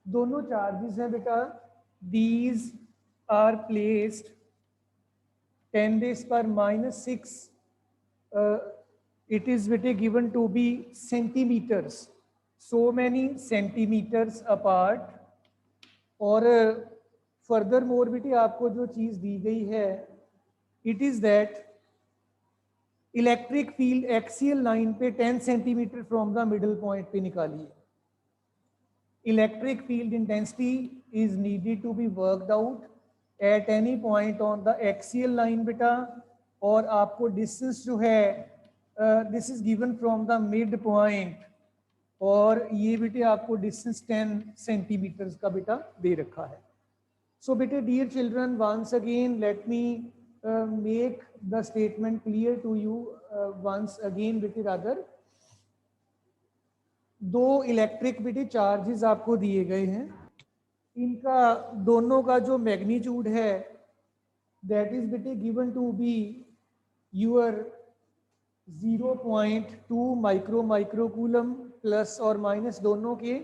दोनों चार्जेस हैं बेटा, these are placed 10⁻⁻⁶, it is बेटे given to be centimeters, so many centimeters apart. और फर्दर मोर बेटे आपको जो चीज़ दी गई है, it is that electric field axial line पे 10 centimetre from the middle point पे निकालिए. Electric field intensity is needed to be worked out at any point on the axial line बेटा. और आपको डिस्टेंस जो है this is given from the mid point, और ये बेटे आपको डिस्टेंस 10 सेंटीमीटर्स का बेटा दे रखा है. सो बेटे dear children, once again let me make the statement clear to you once again बेटे रादर. दो इलेक्ट्रिक बेटे चार्जेस आपको दिए गए हैं, इनका दोनों का जो मैग्नीट्यूड है दैट इज बेटे given to be your 0.2 microcoulomb plus और माइनस दोनों के.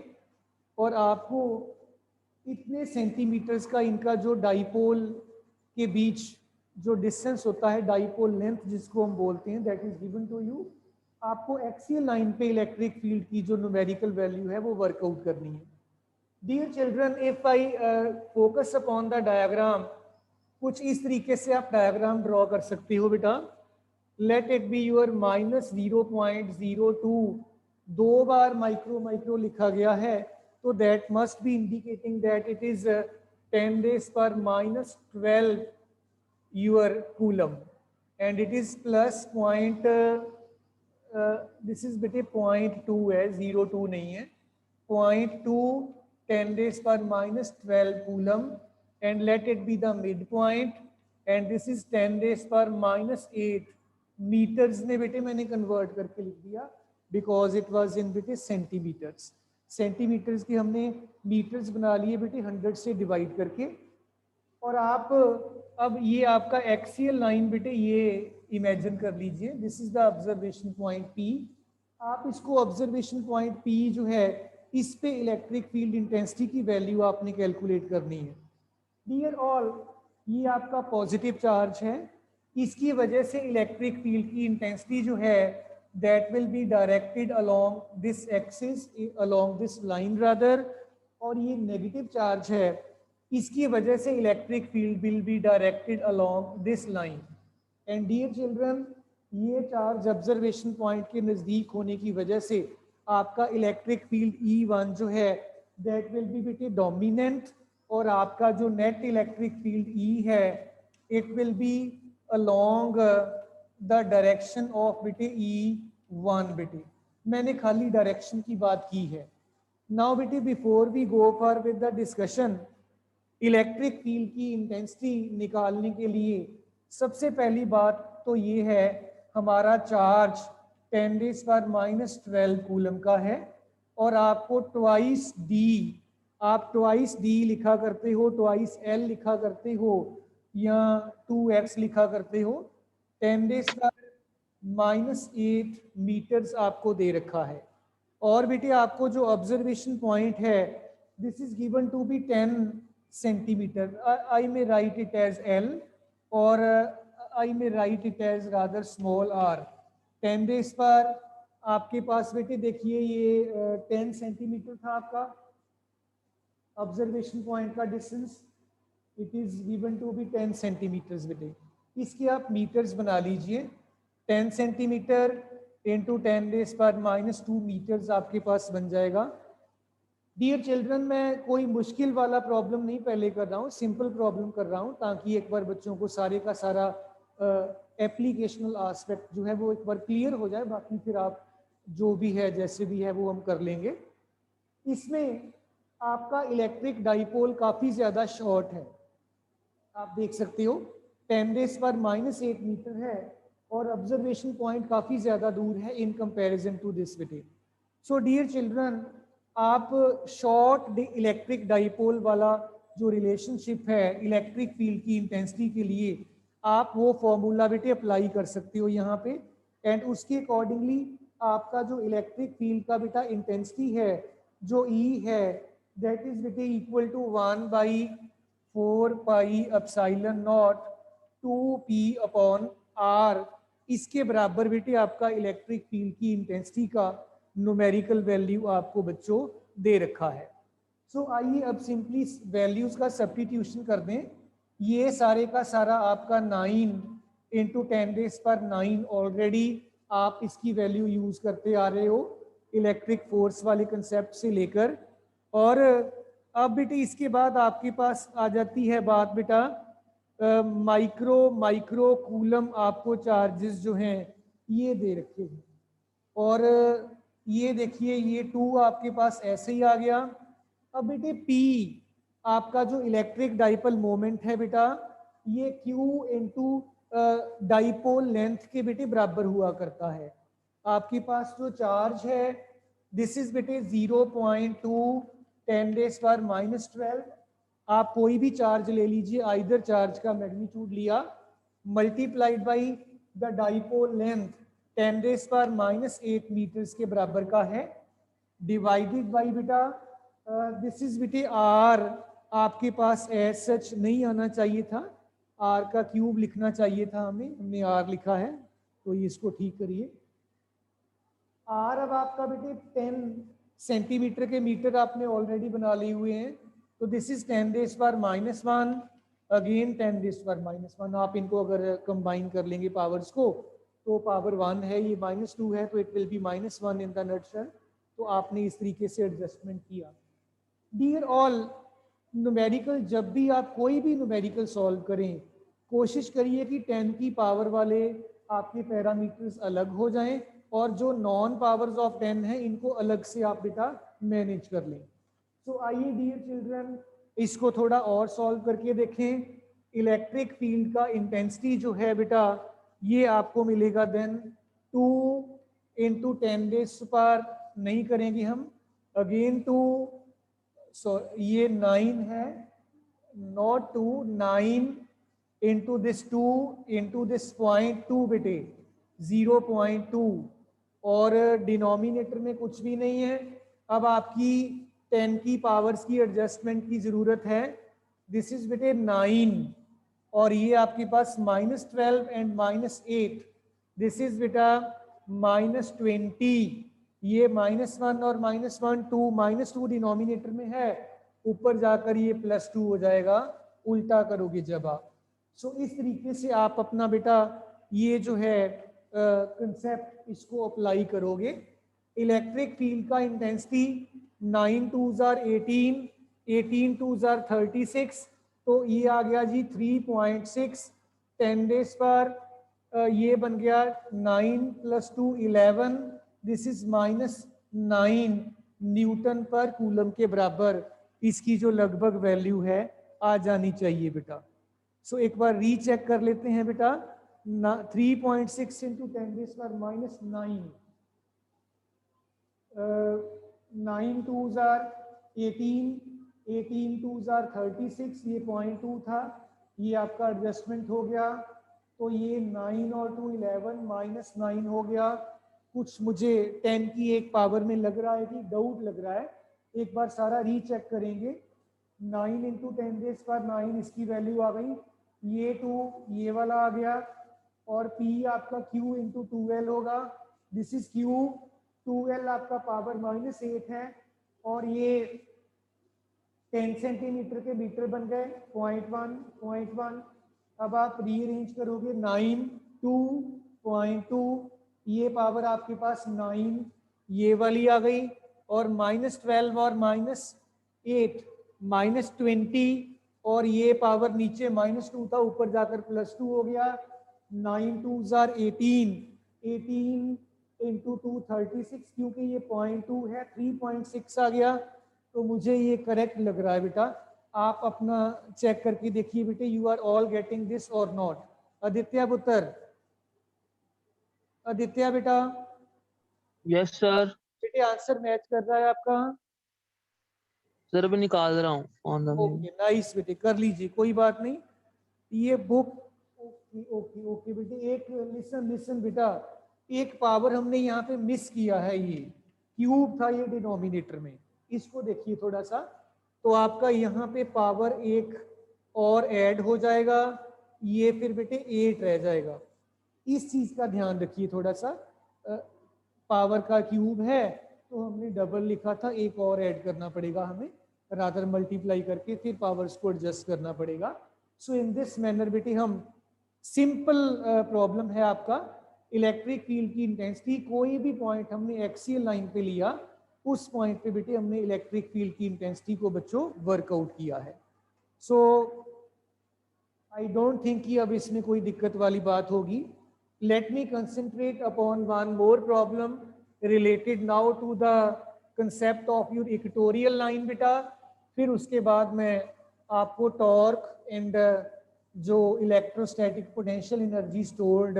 और आपको इतने सेंटीमीटर्स का इनका जो डाइपोल के बीच जो डिस्टेंस होता है, डाइपोल लेंथ जिसको हम बोलते हैं, that is given to you. आपको एक्सियल लाइन पे इलेक्ट्रिक फील्ड की जो न्यूमेरिकल वैल्यू है वो वर्कआउट करनी है. Dear children, if I focus upon the diagram, कुछ इस तरीके से आप डायग्राम ड्रॉ कर सकते हो बेटा. लेट इट बी यूर -0.02, 2 बार माइक्रो लिखा गया है, तो that must be indicating that it is 10⁻⁻12 your coulomb, and it is plus point this is बेटे 0.2 है, 0.2 नहीं है, 0.2 10⁻⁻12 coulomb, and let it be the midpoint, and this is 10⁻⁸ meters में बेटे मैंने कन्वर्ट करके लिख दिया because it was in बेटे सेंटीमीटर्स. सेंटीमीटर्स की हमने मीटर्स बना लिए बेटे 100 से डिवाइड करके. और आप अब ये आपका एक्सियल लाइन बेटे ये इमेजिन कर लीजिए, this is the observation point P. आप इसको ऑब्जर्वेशन पॉइंट P जो है इस पे इलेक्ट्रिक फील्ड इंटेंसिटी की वैल्यू आपने कैलकुलेट करनी है. डियर ऑल, ये आपका पॉजिटिव चार्ज है, इसकी वजह से इलेक्ट्रिक फील्ड की इंटेंसिटी जो है that will be directed along this axis, along this line rather. और ये नेगेटिव चार्ज है, इसकी वजह से electric field will be directed along this line. And dear children, ये चार्ज ऑब्जर्वेशन पॉइंट के नज़दीक होने की वजह से आपका इलेक्ट्रिक फील्ड E1 जो है दैट विल बी बेटे डोमिनेंट, और आपका जो नेट इलेक्ट्रिक फील्ड E है it will B along the direction of बेटे E1 बेटे. मैंने खाली डायरेक्शन की बात की है. नाउ बेटे before we go for with the discussion, electric field की इंटेंसिटी निकालने के लिए सबसे पहली बात तो ये है, हमारा चार्ज 10⁻⁻12 कूलम का है, और आपको ट्वाइस डी, आप ट्वाइस डी लिखा करते हो, ट्वाइस एल लिखा करते हो, या 2x लिखा करते हो. 10⁻⁸ मीटर्स आपको दे रखा है. और बेटे आपको जो ऑब्जर्वेशन पॉइंट है this is given to be 10 centimetre. I may write it as L, और I may write it as rather small r. 10 पर आपके पास बेटे देखिए ये 10 सेंटीमीटर था आपका ऑब्जर्वेशन पॉइंट का distance, it is given to be 10 centimetres बेटे. इसके आप मीटर्स बना लीजिए. 10 सेंटीमीटर इंटू 10⁻⁻2 मीटर्स आपके पास बन जाएगा. डियर चिल्ड्रन, मैं कोई मुश्किल वाला प्रॉब्लम नहीं पहले कर रहा हूँ, सिंपल प्रॉब्लम कर रहा हूँ, ताकि एक बार बच्चों को सारे का सारा एप्लीकेशनल आस्पेक्ट जो है वो एक बार क्लियर हो जाए. बाकी फिर आप जो भी है जैसे भी है वो हम कर लेंगे. इसमें आपका इलेक्ट्रिक डाइपोल काफ़ी ज़्यादा शॉर्ट है, आप देख सकते हो 10⁻⁸ मीटर है, और ऑब्जर्वेशन पॉइंट काफ़ी ज़्यादा दूर है इन कंपैरिजन टू दिस बेटे. सो डियर चिल्ड्रन, आप शॉर्ट इलेक्ट्रिक डाइपोल वाला जो रिलेशनशिप है इलेक्ट्रिक फील्ड की इंटेंसिटी के लिए, आप वो फॉर्मूला बेटे अप्लाई कर सकते हो यहाँ पे. एंड उसके अकॉर्डिंगली आपका जो इलेक्ट्रिक फील्ड का बेटा इंटेंसिटी है जो E है दैट इज बेटे equal to 1/4 pi epsilon nought 2p/r। इसके बराबर बेटे आपका इलेक्ट्रिक फील्ड की इंटेंसिटी का न्यूमेरिकल वैल्यू आपको बच्चों दे रखा है। सो आइए अब सिंपली वैल्यूज का सब्स्टिट्यूशन कर दें। ये सारे का सारा आपका 9 इंटू 10⁻⁹ ऑलरेडी आप इसकी वैल्यू यूज करते आ रहे हो इलेक्ट्रिक फोर्स वाले कंसेप्ट से लेकर। और अब बेटे इसके बाद आपके पास आ जाती है बात बेटा माइक्रो कूलम आपको चार्जेस जो हैं ये दे रखे हैं। और ये देखिए ये 2 आपके पास ऐसे ही आ गया। अब बेटे P आपका जो इलेक्ट्रिक डाइपोल मोमेंट है बेटा ये Q इंटू डाइपोल लेंथ के बेटे बराबर हुआ करता है। आपके पास जो चार्ज है दिस इज बेटे 0.2 10⁻⁻12। आप कोई भी चार्ज ले लीजिए, आइदर चार्ज का मैग्नीट्यूड लिया multiplied by the dipole length 10⁻⁻8 metres के बराबर का है, डिवाइडेड बाई बेटा दिस इज बेटे आर। आपके पास एज सच नहीं आना चाहिए था, आर का क्यूब लिखना चाहिए था हमें, हमने आर लिखा है तो ये इसको ठीक करिए। आर अब आपका बेटे 10 सेंटीमीटर के मीटर आपने ऑलरेडी बना लिए हुए हैं, तो दिस इज 10⁻⁻1 अगेन 10⁻⁻1। आप इनको अगर कंबाइन कर लेंगे पावर्स को तो पावर 1 है, ये -2 है तो it will B -1 in the nutshell. तो आपने इस तरीके से एडजस्टमेंट किया। डियर ऑल, न्यूमेरिकल जब भी आप कोई भी न्यूमेरिकल सॉल्व करें कोशिश करिए कि 10 की पावर वाले आपके पैरामीटर्स अलग हो जाएं और जो नॉन पावर्स ऑफ 10 है इनको अलग से आप बेटा मैनेज कर लें। तो आइए डियर चिल्ड्रन इसको थोड़ा और सॉल्व करके देखें। इलेक्ट्रिक फील्ड का इंटेंसिटी जो है बेटा ये आपको मिलेगा देन 2 इंटू 10⁻, नहीं करेंगे हम, अगेन 2, सो ये 9 है, not 2, 9 into this 2 into this 0.2 बेटे 0.2, और डिनोमिनेटर में कुछ भी नहीं है। अब आपकी 10 की पावर्स की एडजस्टमेंट की जरूरत है। दिस इज बेटे 9 और ये आपके पास -12 एंड -8, दिस इज बेटा -20। ये -1 और -1 2, -2 डिनोमिनेटर में है, ऊपर जाकर ये +2 हो जाएगा उल्टा करोगे जब आप। सो इस तरीके से आप अपना बेटा ये जो है कंसेप्ट इसको अप्लाई करोगे। इलेक्ट्रिक फील्ड का intensity 9 2s are 18, 18 2s are 36, तो ये आ गया जी 3.6 10⁻, ये बन गया 9 + 2 11, this is -9 Newton per coulomb के बराबर इसकी जो लगभग वैल्यू है आ जानी चाहिए बेटा। सो एक बार रीचेक कर लेते हैं बेटा। 3.6 into 10⁻⁻9, 9 2s are 18, 18 2s are 36, ये 0.2 था, ये आपका एडजस्टमेंट हो गया। तो ये 9 और 2 11 -9 हो गया। कुछ मुझे 10 की एक पावर में लग रहा है कि डाउट लग रहा है, एक बार सारा रीचेक करेंगे। 9 इंटू 10⁻9 इसकी वैल्यू आ गई, ये 2 ये वाला आ गया, और P आपका Q इंटू 2L होगा, दिस इज Q। 2L आपका पावर -8 है और ये 10 सेंटीमीटर के मीटर बन गए, 0.1। अब आप रीअरेंज करोगे 9 2 0.2, ये पावर आपके पास 9 ये वाली आ गई, और -12 और -8 -20, और ये पावर नीचे -2 था ऊपर जाकर +2 हो गया। 9 2s are 18, 18 इंटू 2 36, क्योंकि ये 0.2 है 3.6 आ गया, तो मुझे ये करेक्ट लग रहा है बेटा। आप अपना चेक करके देखिए बेटे, you are all getting this और नॉट। आदित्य पुत्र, आदित्य बेटा, यस सर। बेटे आंसर मैच कर रहा है आपका? सर अभी निकाल रहा हूँ ऑन द ओके नाइस बेटे, कर लीजिए कोई बात नहीं। ये बुक ओके ओके ओके बेटे, एक लिसन लिसन बेटा, एक पावर हमने यहाँ पे मिस किया है, ये क्यूब था ये डिनोमिनेटर में, इसको देखिए थोड़ा सा। तो आपका यहाँ पे पावर एक और ऐड हो जाएगा, ये फिर बेटे 8 रह जाएगा। इस चीज़ का ध्यान रखिए थोड़ा सा, पावर का क्यूब है तो हमने डबल लिखा था, एक और ऐड करना पड़ेगा हमें, रादर मल्टीप्लाई करके फिर पावर्स को एडजस्ट करना पड़ेगा। सो इन दिस मैनर बेटे हम सिंपल प्रॉब्लम है आपका, इलेक्ट्रिक फील्ड की इंटेंसिटी कोई भी पॉइंट हमने एक्सियल लाइन पे लिया, उस पॉइंट पे बेटे हमने इलेक्ट्रिक फील्ड की इंटेंसिटी को बच्चों वर्कआउट किया है। सो आई डोंट थिंक कि अब इसमें कोई दिक्कत वाली बात होगी। Let me concentrate upon one more problem related now to the concept of your equatorial line बेटा। फिर उसके बाद मैं आपको टॉर्क एंड जो electrostatic potential energy stored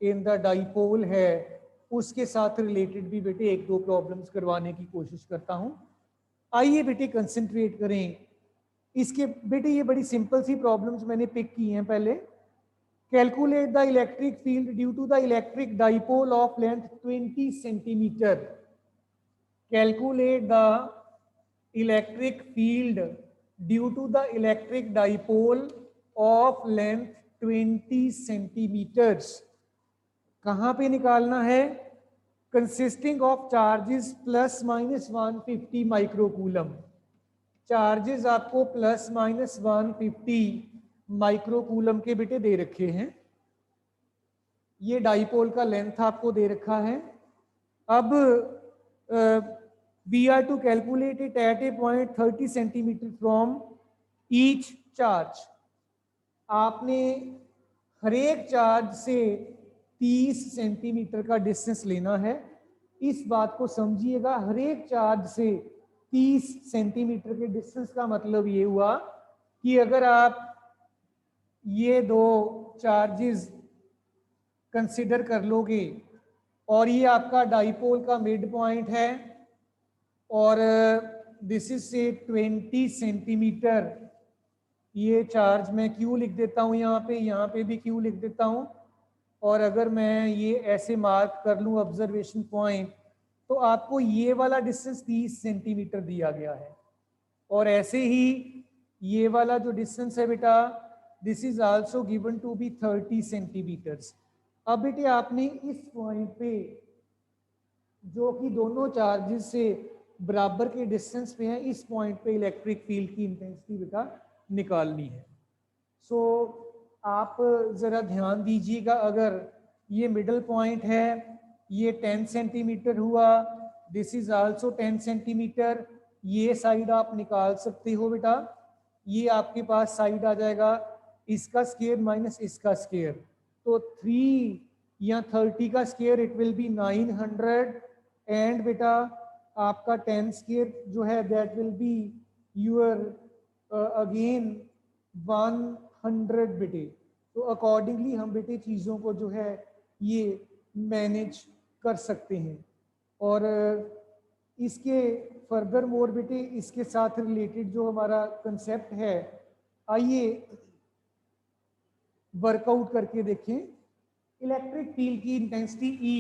in the dipole है उसके साथ रिलेटेड भी बेटे एक दो प्रॉब्लम्स करवाने की कोशिश करता हूँ। आइए बेटे कंसंट्रेट करें इसके। बेटे ये बड़ी सिंपल सी प्रॉब्लम्स मैंने पिक की हैं पहले। Calculate the electric field due to the electric dipole of length 20 centimetre. Calculate the electric field due to the electric dipole of length 20 centimetres. कहाँ पे निकालना है? Consisting of charges plus minus 150 microcoulomb. Charges आपको plus minus 150 microcoulomb के बेटे दे रखे हैं। ये डाइपोल का लेंथ आपको दे रखा है। अब we are to calculate it at a point 30 centimetre from each charge. आपने हर एक चार्ज से 30 सेंटीमीटर का डिस्टेंस लेना है। इस बात को समझिएगा, हर एक चार्ज से 30 सेंटीमीटर के डिस्टेंस का मतलब ये हुआ कि अगर आप ये दो चार्जेस कंसिडर कर लोगे और ये आपका डाइपोल का मिड पॉइंट है और दिस इज से 20 सेंटीमीटर, ये चार्ज मैं क्यू लिख देता हूँ, यहाँ पे भी क्यू लिख देता हूँ। और अगर मैं ये ऐसे मार्क कर लूँ ऑब्जर्वेशन पॉइंट, तो आपको ये वाला डिस्टेंस 30 सेंटीमीटर दिया गया है। और ऐसे ही ये वाला जो डिस्टेंस है बेटा, this is also given to be 30 centimetres. अब बेटे आपने इस पॉइंट पे जो कि दोनों चार्जेस से बराबर के डिस्टेंस पे है, इस पॉइंट पे इलेक्ट्रिक फील्ड की इंटेंसिटी बेटा निकालनी है। सो आप ज़रा ध्यान दीजिएगा, अगर ये मिडल पॉइंट है, ये 10 सेंटीमीटर हुआ, दिस इज आल्सो 10 सेंटीमीटर, ये साइड आप निकाल सकते हो बेटा। ये आपके पास साइड आ जाएगा इसका स्क्वायर माइनस इसका स्क्वायर, तो 3 या 30 का square it will be 900 and बेटा आपका 10 स्क्वायर जो है that will be your again 100 बेटे। तो अकॉर्डिंगली हम बेटे चीज़ों को जो है ये मैनेज कर सकते हैं। और इसके फर्दर मोर बेटे इसके साथ रिलेटेड जो हमारा कंसेप्ट है, आइए वर्कआउट करके देखें। इलेक्ट्रिक फील्ड की intensity E,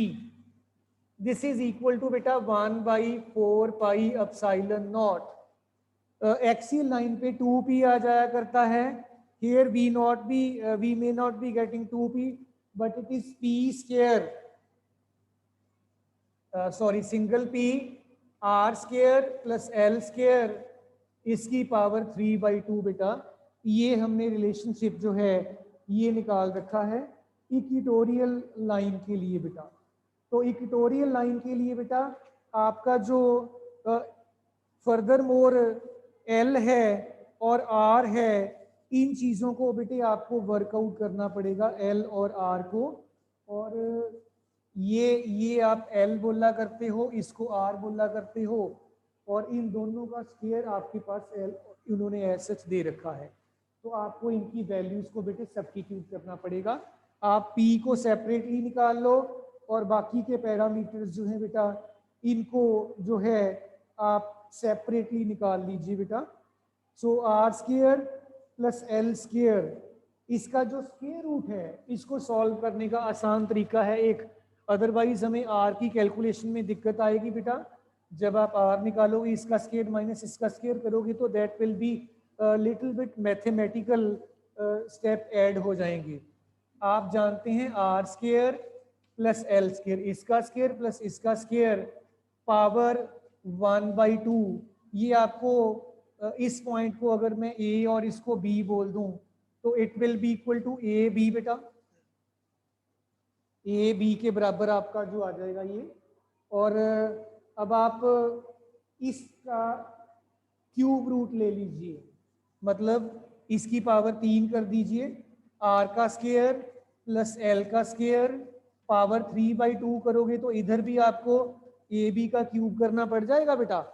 this is equal to बेटा 1/4 pi epsilon naught. Axial line पे 2p आ जाया करता है। Here we may not be getting 2p, but it is p square, single p r square plus l square इसकी power 3/2 बेटा। ये हमने relationship जो है ये निकाल रखा है इक्वेटोरियल लाइन के लिए बेटा। तो इक्वेटोरियल लाइन के लिए बेटा आपका जो फर्दर मोर L है और R है, इन चीज़ों को बेटे आपको वर्कआउट करना पड़ेगा, L और R को। और ये आप L बोला करते हो, इसको R बोला करते हो, और इन दोनों का स्क्वायर आपके पास L इन्होंने ऐसा दे रखा है। तो आपको इनकी वैल्यूज़ को बेटे सब्स्टिट्यूट करना पड़ेगा। आप P को सेपरेटली निकाल लो और बाकी के पैरामीटर्स जो हैं बेटा इनको जो है आप सेपरेटली निकाल लीजिए बेटा। So R square plus L square, इसका जो स्क्वायर रूट है इसको सॉल्व करने का आसान तरीका है एक, अदरवाइज हमें आर की कैलकुलेशन में दिक्कत आएगी बेटा। जब आप आर निकालोगे इसका स्क्वायर माइनस इसका स्क्वायर करोगे तो that will be little bit mathematical step add हो जाएंगे। आप जानते हैं R square plus L square, इसका स्क्वायर प्लस इसका स्क्वायर पावर 1/2। ये आपको इस पॉइंट को अगर मैं ए और इसको बी बोल दूं तो it will be equal to A B बेटा, ए बी के बराबर आपका जो आ जाएगा ये। और अब आप इसका क्यूब रूट ले लीजिए, मतलब इसकी पावर 3 कर दीजिए, आर का स्क्वायर प्लस एल का स्क्वायर पावर 3/2 करोगे तो इधर भी आपको ए बी का क्यूब करना पड़ जाएगा बेटा।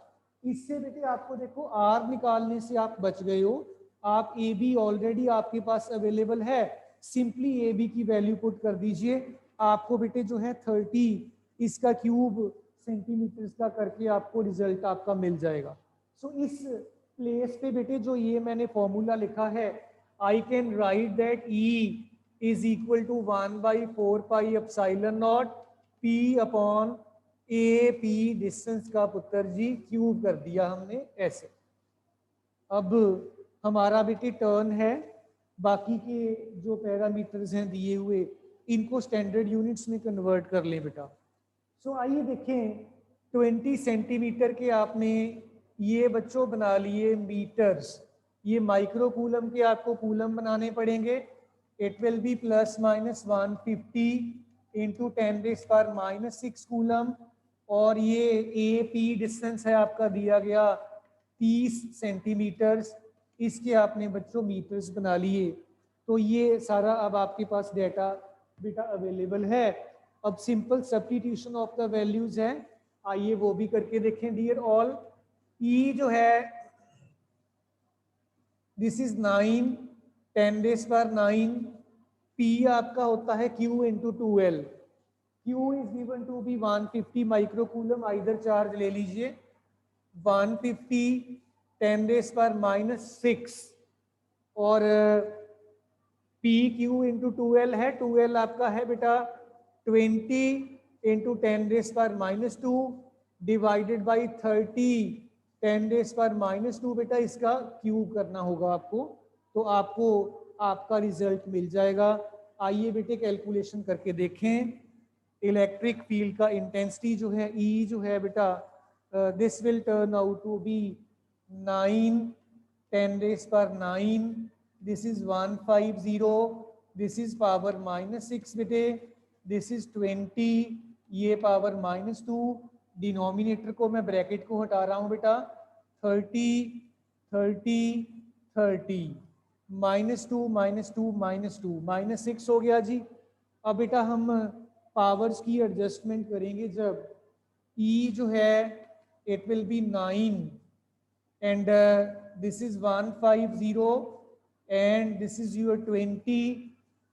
इससे बेटे आपको देखो आर निकालने से आप बच गए हो, आप ए बी ऑलरेडी आपके पास अवेलेबल है, सिंपली ए बी की वैल्यू पुट कर दीजिए, आपको बेटे जो है 30 इसका क्यूब सेंटीमीटर्स का करके आपको रिजल्ट आपका मिल जाएगा। सो इस प्लेस पे बेटे जो ये मैंने फॉर्मूला लिखा है, I can write that E is equal to 1/4 pi epsilon naught P upon A P distance का पुत्र जी क्यूब कर दिया हमने ऐसे। अब हमारा बेटे टर्न है, बाकी के जो पैरामीटर्स हैं दिए हुए इनको स्टैंडर्ड यूनिट्स में कन्वर्ट कर लें बेटा। सो आइए देखें 20 सेंटीमीटर के आपने ये बच्चों बना लिए मीटर्स, ये माइक्रो कूलम के आपको कूलम बनाने पड़ेंगे। It will B plus minus 150 into 10⁻⁻6 coulomb, और ये ए पी डिस्टेंस है आपका दिया गया 30 सेंटीमीटर्स, इसके आपने बच्चों मीटर्स बना लिए। तो ये सारा अब आपके पास डेटा बेटा अवेलेबल है। अब simple substitution of the values है, आइए वो भी करके देखें डियर ऑल। ई जो है दिस इज 9 10⁻⁹, पी आपका होता है Q into 2L, Q is given to be 150 micro coulomb, either charge ले लीजिए 150 10⁻⁻6, और पी क्यू इंटू 2L है, 2L आपका है बेटा 20 इंटू 10⁻⁻2 डिवाइडेड बाई 30 10⁻⁻2 बेटा इसका क्यूब करना होगा आपको, तो आपको आपका रिजल्ट मिल जाएगा। आइए बेटे कैलकुलेशन करके देखें। इलेक्ट्रिक फील्ड का इंटेंसिटी जो है ई जो है बेटा this will turn out to be 9 10⁻⁹, this is 150, this is power -6 बेटे, दिस इज 20, ये पावर -2, डिनोमिनेटर को मैं ब्रैकेट को हटा रहा हूँ बेटा, 30 30 30 -2 -2 -2 -6 हो गया जी। अब बेटा हम पावर्स की एडजस्टमेंट करेंगे, जब E जो है it will B 9 and this is 150 and this is your 20,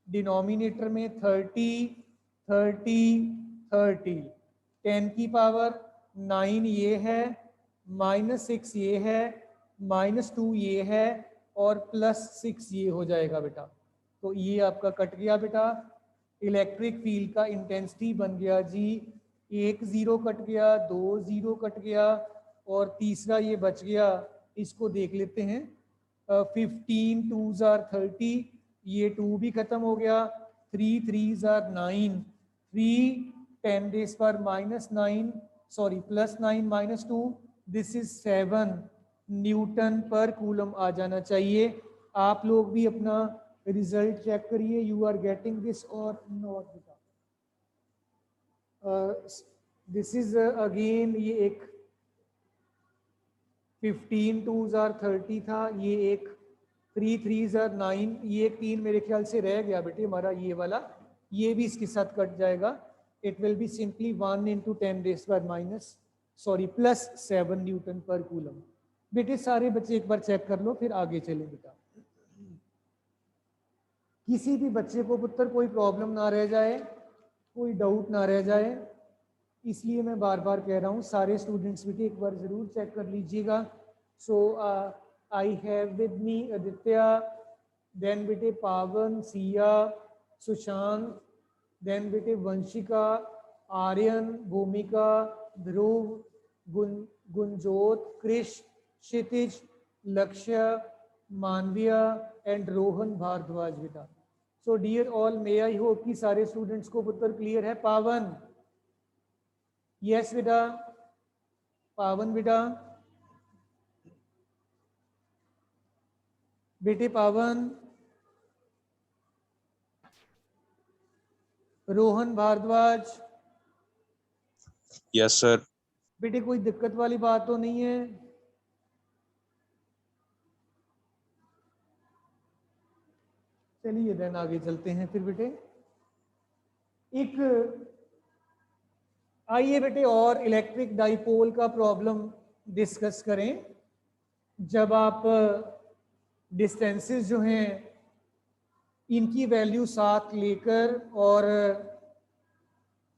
denominator में 30 30 30, 10 की पावर 9 ये है, -6 ये है, -2 ये है, और +6 ये हो जाएगा बेटा। तो ये आपका कट गया बेटा। इलेक्ट्रिक फील्ड का इंटेंसिटी बन गया जी, 1 0 कट गया, 2 0 कट गया, और तीसरा ये बच गया, इसको देख लेते हैं। 15 2s are 30, ये 2 भी खत्म हो गया, 3 3s are 9, 3 10⁻⁻9 sorry +9 -2, this is 7 Newton per coulomb आ जाना चाहिए। आप लोग भी अपना रिजल्ट चेक करिए, यू आर गेटिंग दिस और नॉट बेटा। दिस इज अगेन ये एक 15 2s are 30 था, ये एक 3 3s are 9, ये एक 3 मेरे ख्याल से रह गया बेटे हमारा ये वाला, ये भी इसके साथ कट जाएगा। It will be simply 1 into 10⁻⁻+7 Newton per coulomb. बेटे सारे बच्चे एक बार चेक कर लो, फिर आगे चलें बेटा। किसी भी बच्चे को पुत्र कोई प्रॉब्लम ना रह जाए, कोई डाउट ना रह जाए, इसलिए मैं बार बार कह रहा हूँ सारे स्टूडेंट्स बेटे एक बार ज़रूर चेक कर लीजिएगा। So I have with me Aditya, then बेटे पावन, सिया, सुशांत, देन बेटे वंशिका, आर्यन, भूमिका, ध्रुव, गुंजोत, कृष, क्षितिज, लक्ष्य, मानवीय एंड रोहन भारद्वाज बेटा। So dear all, may I hope कि सारे स्टूडेंट्स को उत्तर क्लियर है। पावन, यस बेटा, पावन बेटा, बेटे पावन, रोहन भारद्वाज, यस सर। बेटे कोई दिक्कत वाली बात तो नहीं है? चलिए देन आगे चलते हैं फिर बेटे। एक आइए बेटे और इलेक्ट्रिक डाइपोल का प्रॉब्लम डिस्कस करें। जब आप डिस्टेंसेस जो हैं इनकी वैल्यू 7 लेकर और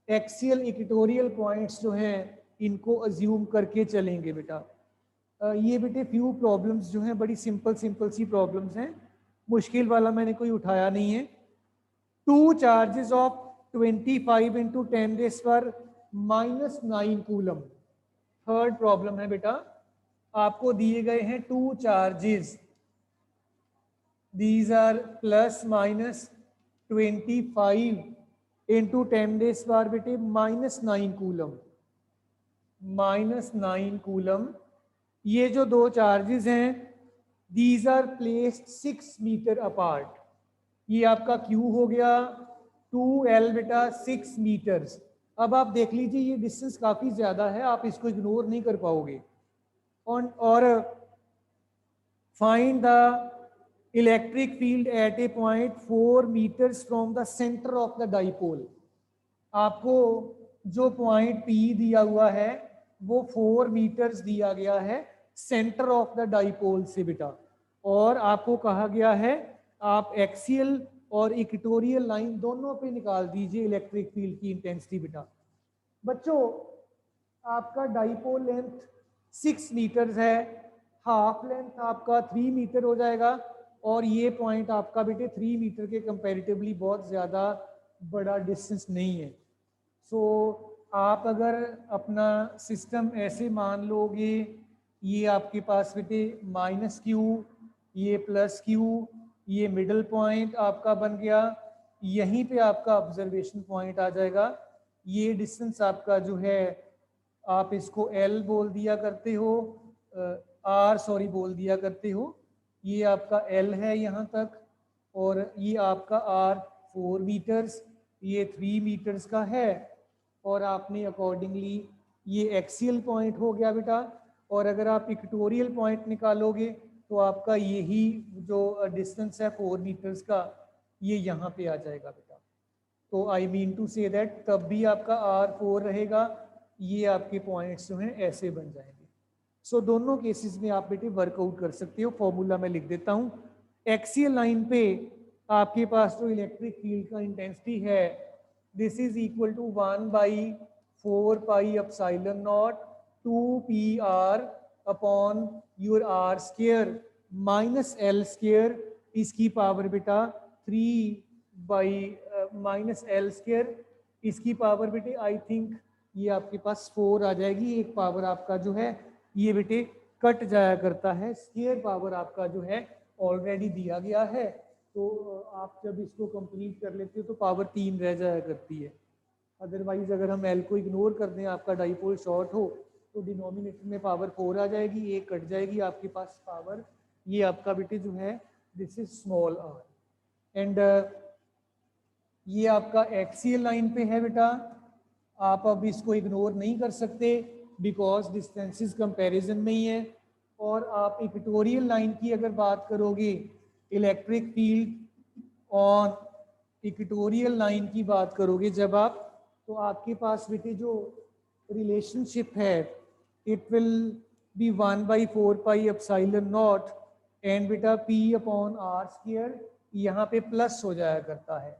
एक्सियल इक्वेटोरियल पॉइंट्स जो हैं इनको अज्यूम करके चलेंगे बेटा। ये बेटे फ्यू प्रॉब्लम्स जो हैं बड़ी सिंपल सी प्रॉब्लम्स हैं, मुश्किल वाला मैंने कोई उठाया नहीं है। 2 चार्जेस ऑफ 25 इंटू 10 रेज़ पर -9 कूलम। थर्ड प्रॉब्लम है बेटा, आपको दिए गए हैं 2 charges, these are +-25 into 10 raise पर बेटे -9 कूलम, -9 कूलम। ये जो 2 चार्जेस हैं these are placed 6 metre apart. ये आपका Q हो गया 2L बेटा 6 मीटर्स। अब आप देख लीजिए ये डिस्टेंस काफ़ी ज़्यादा है, आप इसको इग्नोर नहीं कर पाओगे। और find the electric field at a point 4 metres from the centre of the dipole. आपको जो पॉइंट P दिया हुआ है वो 4 मीटर्स दिया गया है सेंटर ऑफ द डाइपोल से बेटा, और आपको कहा गया है आप एक्सियल और इक्वेटोरियल लाइन दोनों पे निकाल दीजिए इलेक्ट्रिक फील्ड की इंटेंसिटी बेटा। बच्चों आपका डाइपोल लेंथ 6 मीटर्स है, हाफ लेंथ आपका 3 मीटर हो जाएगा, और ये पॉइंट आपका बेटे 3 मीटर के कंपैरेटिवली बहुत ज़्यादा बड़ा डिस्टेंस नहीं है। सो आप अगर अपना सिस्टम ऐसे मान लोगे, ये आपके पास बेटे -Q, ये +Q, ये मिडल पॉइंट आपका बन गया, यहीं पे आपका ऑब्जर्वेशन पॉइंट आ जाएगा। ये डिस्टेंस आपका जो है आप इसको L बोल दिया करते हो, R सॉरी बोल दिया करते हो, ये आपका L है यहाँ तक, और ये आपका R 4 मीटर्स, ये 3 मीटर्स का है, और आपने अकॉर्डिंगली ये एक्सियल पॉइंट हो गया बेटा। और अगर आप इक्वेटोरियल पॉइंट निकालोगे तो आपका यही जो डिस्टेंस है 4 मीटर्स का, ये यहाँ पे आ जाएगा बेटा। तो I mean to say that तब भी आपका R4 रहेगा, ये आपके पॉइंट्स जो हैं ऐसे बन जाएंगे। सो दोनों केसेस में आप बेटे वर्कआउट कर सकते हो। फॉर्मूला मैं लिख देता हूँ। एक्सियल लाइन पे आपके पास जो इलेक्ट्रिक फील्ड का इंटेंसिटी है this is equal to 1/4 pi epsilon naught 2PR upon your R square minus L square, इसकी पावर बेटा 3/-L स्क्वायर, इसकी पावर बेटे आई थिंक ये आपके पास 4 आ जाएगी। एक पावर आपका जो है ये बेटे कट जाया करता है, स्क्वायर पावर आपका जो है ऑलरेडी दिया गया है, तो आप जब इसको कंप्लीट कर लेते हो तो पावर 3 रह जाया करती है। अदरवाइज अगर हम L को इग्नोर कर दें, आपका डाइपोल शॉर्ट हो, तो डिनोमिनेटर में पावर 4 आ जाएगी, एक कट जाएगी, आपके पास पावर ये आपका बेटे जो है this is small r। And ये आपका एक्सियल लाइन पे है बेटा, आप अब इसको इग्नोर नहीं कर सकते बिकॉज डिस्टेंसेस कंपैरिजन में ही है। और आप इक्वेटोरियल लाइन की अगर बात करोगे, electric field on equatorial line की बात करोगे जब आप, तो आपके पास बेटे जो रिलेशनशिप है it will B 1/4 pi epsilon not and बेटा P अपॉन R स्क्वायर, यहाँ पे प्लस हो जाया करता है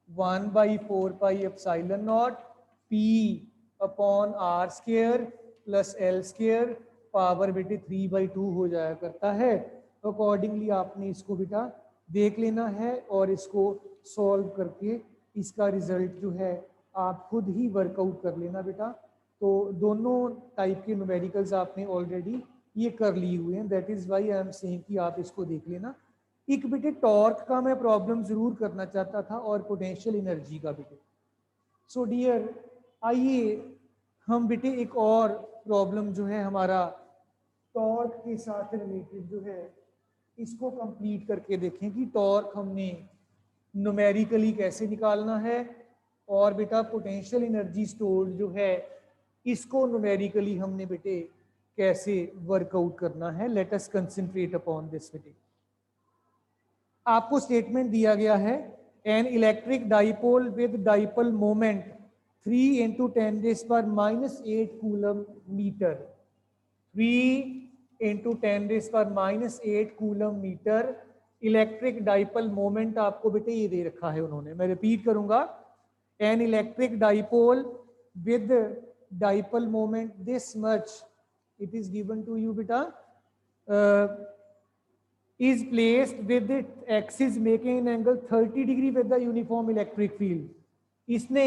1/4 pi epsilon not P upon R square plus L square, power बेटे 3/2 हो जाया करता है। अकॉर्डिंगली आपने इसको बेटा देख लेना है और इसको सॉल्व करके इसका रिजल्ट जो है आप खुद ही वर्कआउट कर लेना बेटा। तो दोनों टाइप के न्यूमेरिकल्स आपने ऑलरेडी ये कर लिए हुए हैं, that is why I am saying कि आप इसको देख लेना। एक बेटे टॉर्क का मैं प्रॉब्लम ज़रूर करना चाहता था और पोटेंशियल एनर्जी का बेटे। सो डियर आइए हम बेटे एक और प्रॉब्लम जो है हमारा टॉर्क के साथ रिलेटेड जो है इसको कंप्लीट करके देखें कि टॉर्क हमने न्यूमेरिकली कैसे निकालना है और बेटा पोटेंशियल एनर्जी स्टोर्ड जो है इसको न्यूमेरिकली हमने बेटे कैसे वर्कआउट करना है। Let us concentrate upon this बेटे। आपको स्टेटमेंट दिया गया है an electric dipole with dipole moment 3 into 10⁻⁻8 coulomb metre, 3 into 10⁻⁸ coulomb metre electric dipole moment आपको बेटे ये दे रखा है उन्होंने। मैं रिपीट करूंगा, an electric dipole with dipole moment this much it is given to you बेटा is placed with the axis making an angle 30 degree with the uniform electric field। इसने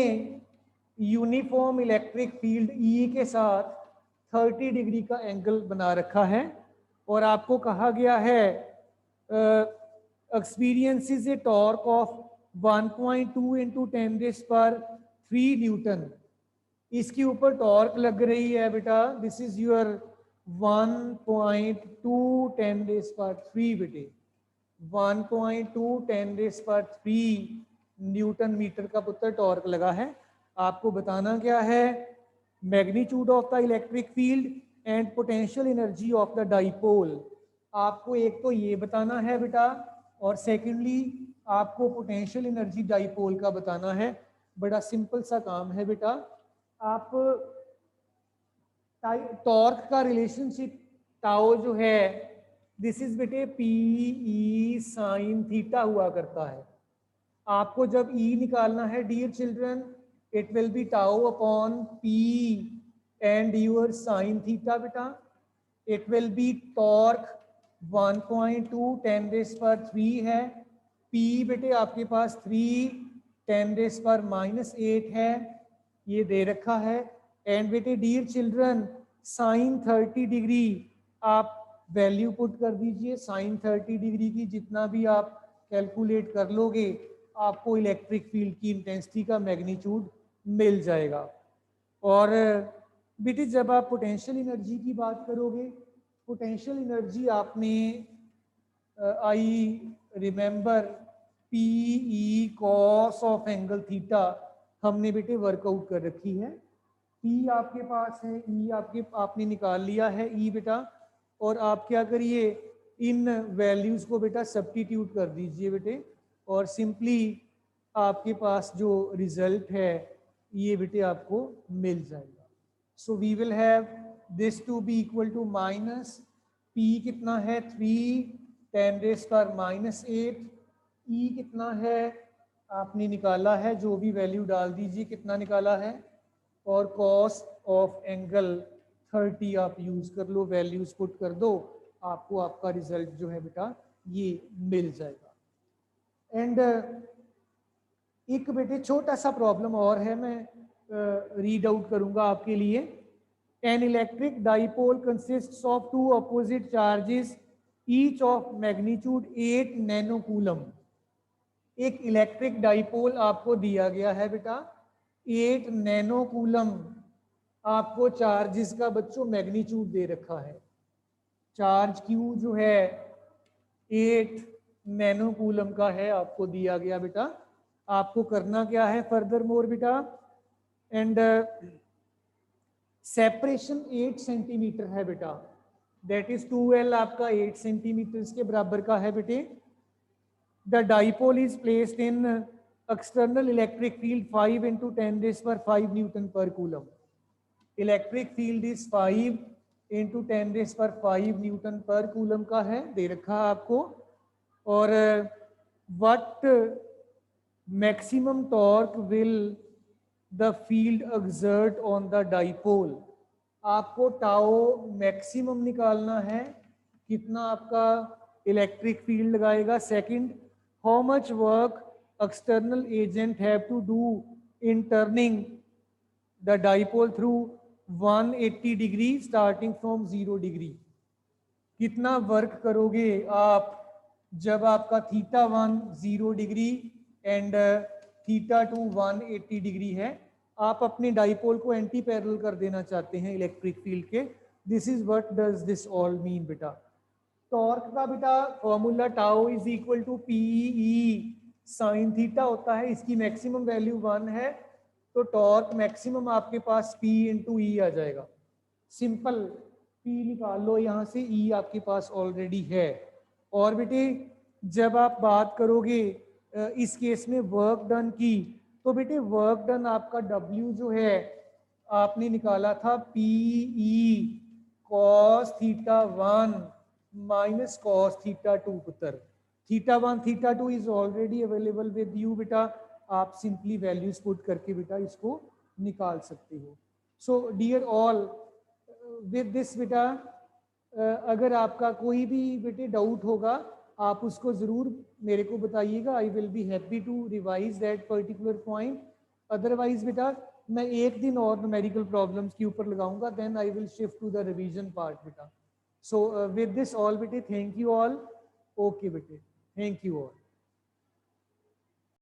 यूनिफॉर्म इलेक्ट्रिक फील्ड E के साथ 30 degree का angle बना रखा है और आपको कहा गया है experiences A torque of 1.2 into 10⁻³ Newton. इसके ऊपर टॉर्क लग रही है बेटा, दिस इज योर 1.2 10⁻³ बेटे, 1.2 10⁻³ न्यूटन मीटर का पुत्र टॉर्क लगा है। आपको बताना क्या है, magnitude of the electric field and potential energy of the dipole. आपको एक तो ये बताना है बेटा और सेकेंडली आपको पोटेंशियल एनर्जी डाइपोल का बताना है। बड़ा सिंपल सा काम है बेटा। आप टॉर्क का रिलेशनशिप टाओ जो है दिस इज बेटे पी ई साइन थीटा हुआ करता है। आपको जब ई निकालना है dear children it will be tau upon P and your sine theta बेटा। इट विल बी टॉर्क 1.2 10⁻³ है, पी बेटे आपके पास 3 10⁻⁸ है, ये दे रखा है। एंड बेटे डियर चिल्ड्रन साइन 30 डिग्री आप वैल्यू पुट कर दीजिए, साइन 30 डिग्री की जितना भी आप कैलकुलेट कर लोगे आपको इलेक्ट्रिक फील्ड की इंटेंसिटी का मैग्नीट्यूड मिल जाएगा। और बेटे जब आप पोटेंशियल एनर्जी की बात करोगे, पोटेंशियल एनर्जी आपने I remember P E cos of angle theta हमने बेटे वर्कआउट कर रखी है। ई आपके पास है, ई आपने निकाल लिया है ई बेटा, और आप क्या करिए इन वैल्यूज़ को बेटा सब्स्टिट्यूट कर दीजिए बेटे और सिंपली आपके पास जो रिजल्ट है ये बेटे आपको मिल जाएगा। So we will have this to be equal to minus P कितना है 3 10⁻⁸, ई कितना है आपने निकाला है, जो भी वैल्यू डाल दीजिए कितना निकाला है, और कॉस ऑफ एंगल 30 आप यूज कर लो, वैल्यूज पुट कर दो, आपको आपका रिजल्ट जो है बेटा ये मिल जाएगा। एंड एक बेटे छोटा सा प्रॉब्लम और है, मैं रीड आउट करूंगा आपके लिए। N electric dipole consists of 2 opposite charges each of magnitude 8 nano coulomb. एक इलेक्ट्रिक डाइपोल आपको दिया गया है बेटा, 8 नैनो कूलम आपको चार्जेस का बच्चों मैग्नीट्यूड दे रखा है। चार्ज क्यू जो है 8 नैनो कूलम का है, आपको दिया गया बेटा। आपको करना क्या है फर्दर मोर बेटा, एंड सेपरेशन 8 सेंटीमीटर है बेटा, दैट इज 2L आपका 8 सेंटीमीटर के बराबर का है बेटे। The dipole is placed in external electric field 5 into 10⁵ newton per coulomb. Electric field is 5 into 10⁵ newton per coulomb का है, दे रखा आपको। और what maximum torque will the field exert on the dipole. आपको टाओ मैक्सिमम निकालना है, कितना आपका इलेक्ट्रिक फील्ड लगाएगा। Second, how much work external agent have to do in turning the dipole through 180 degree starting from 0 degree. कितना work करोगे आप जब आपका θ1 0 डिग्री एंड θ2 180 डिग्री है? आप अपने डाइपोल को एंटी पैरेलल कर देना चाहते हैं इलेक्ट्रिक फील्ड के। This is what does this all mean बेटा। टॉर्क का बेटा formula tau is equal to P E sine theta होता है, इसकी मैक्सिमम वैल्यू 1 है, तो टॉर्क मैक्सिमम आपके पास P इंटू ई आ जाएगा। सिंपल, P निकाल लो यहाँ से, E आपके पास ऑलरेडी है। और बेटे जब आप बात करोगे इस केस में वर्क डन की, तो बेटे वर्क डन आपका W जो है आपने निकाला था PE cos θ1 minus cos θ2 पुत्र। θ1 θ2 is already available with you बेटा, आप सिंपली वैल्यूज पुट करके बेटा इसको निकाल सकते हो। So dear all with this बेटा अगर आपका कोई भी बेटे डाउट होगा आप उसको ज़रूर मेरे को बताइएगा। I will be happy to revise that particular point. Otherwise बेटा मैं एक दिन और न्यूमेरिकल प्रॉब्लम्स के ऊपर लगाऊंगा, then I will shift to the revision part बेटा। So with this all bete, thank you all. Okay bete, thank you all.